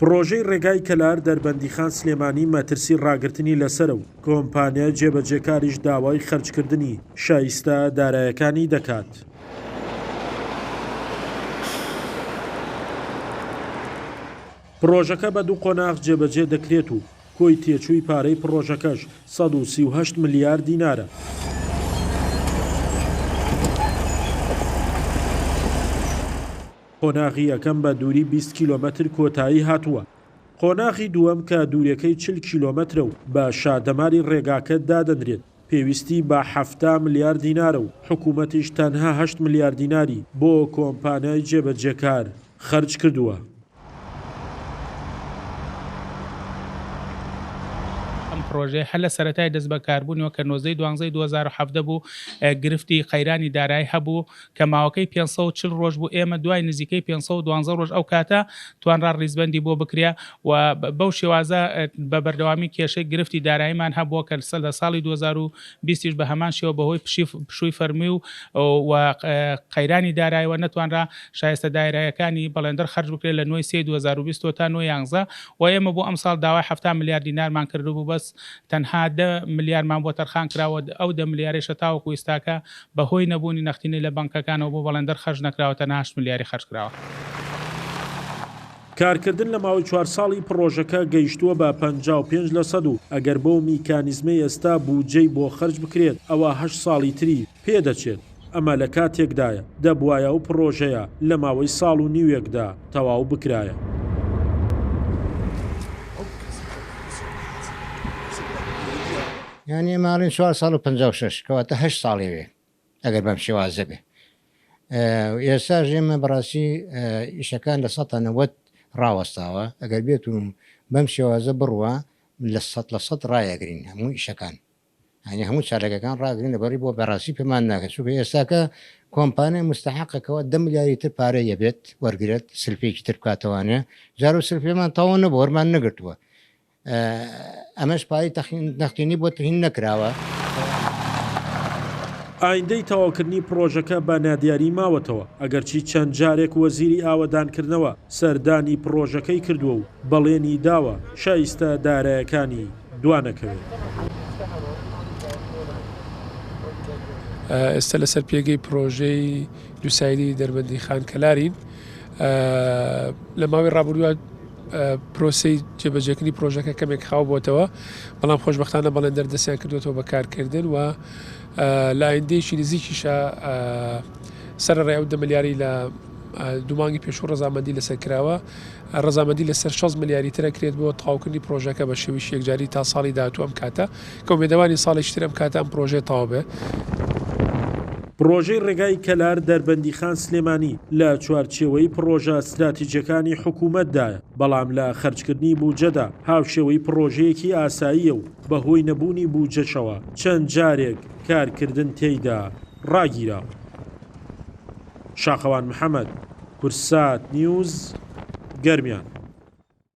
پرۆژەی ڕێگای کەلار دەربەندیخان سلێمانی مەترسی ڕاگررتنی لەسرە و کۆمپانیا جێبەجێکاریش داوای خەرجکردنی شایستە دارایەکانی دەکات. پرۆژەکە بە 2 قۆناغ جێبەجێ دەکرێت و کۆی تێچووی پارەی پرۆژەکەش 138 ملیار دینارە. قۆناغی یەکەم بە دووری 20 کیلۆمەتر کۆتایی هاتووە. قۆناغی دووەم کە دووریەکەی 40 کیلۆمەترە و بە شادەماری ڕێگاکە دادەنرێت پێویستی بە 70 ملیار دینارە و حکوومەتیش تەنها 8 ملیار دیناری بۆ کۆمپانیای جێبەجێکار خەرج کردووە. پرۆژه هەل لە سەرەتای دەست بەکاربوونەوە کە نۆزەی 2017 بوو گرفتی خەیرانی دارایی هەبوو کە ماوەکەی 540 ڕۆژ بوو. ئێمە دوای نزیکەی 512 ڕۆژ ئەو کاتە توانرا ڕیزبەندی بۆ بکرێ و بەو شێوازە بە بەردەوامی کێشەی گرفتی داراییمان هەبووە کە لە ساڵی 2020 بە هەمان شێوە بەهۆی پشووی فەرمی و قەیرانی داراییەوە نەتوانرا شایستە داراییەکانی بەڵێندەر خەرج بکرێت لە نوێی 2020 تا 2011 و ئێمە بۆ ئەم ساڵ داوای 70 ملیار دینارمان کردبوو بەس تەنها 10 ملیارمان بۆ تەرخان کراوە. ئەو 10 ملیارێشە تاوەکو ئێستاکە بەهۆی نەبوونی نەختینەی لە بانکەکانەوە بۆ بەڵێندەر خەرج نەکراوە تەنها 8 ملیاری خەرج کراوە. کارکردن لە ماوەی 4 ساڵی پرۆژەکە گەیشتووە بە 55% و ئەگەر بەو میکانیزمەی ئێستا بوجەی بۆ خەرج بکرێت ئەوە 8 ساڵی تری پێدەچێت. ئەمە لە کاتێکدایە دەبوایە و پرۆژەیە لە ماوەی ساڵ و نیوێکدا تەواو بکرایە. یعنی ماڵین 4 ساڵ و 56 کەواتە 8 ساڵی وێ ئەگەر بەم شێوازە بێ. ئێستا ژێمە بەڕاستی ئیشەکان لە 190 ڕاوەستاوە ئەگەر بێتون بەم شێوازە بڕوە لە 100% ڕایەگرین هەموو ئیشەکان هەنی هەموو چارەکەەکان ڕاگرین لەبەری بۆ بەڕاستی پێمان ناکەت چونکە ئێستاکە کۆمپانیای مستحقەکەەوە 10 ملیاری تر پارەیە بێت وەرگێت سلفێکی تر بکاتەوانێ جار و سلفێمان تاوە نەبوو وەرمان نەگرتووە. ئەمەش پای نەختینی بۆ تهین نەکراوە. ئایندەی تەواوکردنی پرۆژەکە بە نادیاری ماوەتەوە ئەگەرچی چەند جارێک وەزیری ئاوەدانکردنەوە سەردانی پرۆژەکەی کردووە و بەڵێنی داوە شایستە دارایەکانی دوانەکەوێت. ئێستا لەسەر پێگەی پرۆژەی دووسایدی دەربەندیخان کەلارین لە ماوەی ڕابردووە پرۆسی جێبەجێکردنی پرۆژەکە کەمێک خاو بۆتەوە بەڵام خۆشبەختانە بەڵێندەر دەستیان کردوێتەوە بە کارکردن و لە ئایندەیەکی نزیکیشە سەرڕێ ئەو 10 ملیاری لە دوومانگی پێشوو ڕەزامەندی لەسەر کراوە. ڕەزامەندی لەسەر 6 ملیاری ترە کرێت بۆ تەواوکردنی پرۆژەکە بە شێویش یەکجاری تا ساڵی داهاتوو ئەم کاتە کە ئومێدەوانی ساڵێکی تر ئەم کاتە ئەم پرۆژێ تەواو بێ. پرۆژەی ڕێگای کەلار دەربەندیخان سلێمانی لە چوارچێوەی پرۆژە استراتیجیەکانی حکوومەتدایە بەڵام لە خەرجکردنی بوجەدا هاوشێوەی پرۆژەیەکی ئاساییە و بەهۆی نەبوونی بوجەشەوە چەند جارێک کارکردن تێیدا ڕاگیراوە. شاخەوان محەممەد، کورسات نیوز، گەرمیان.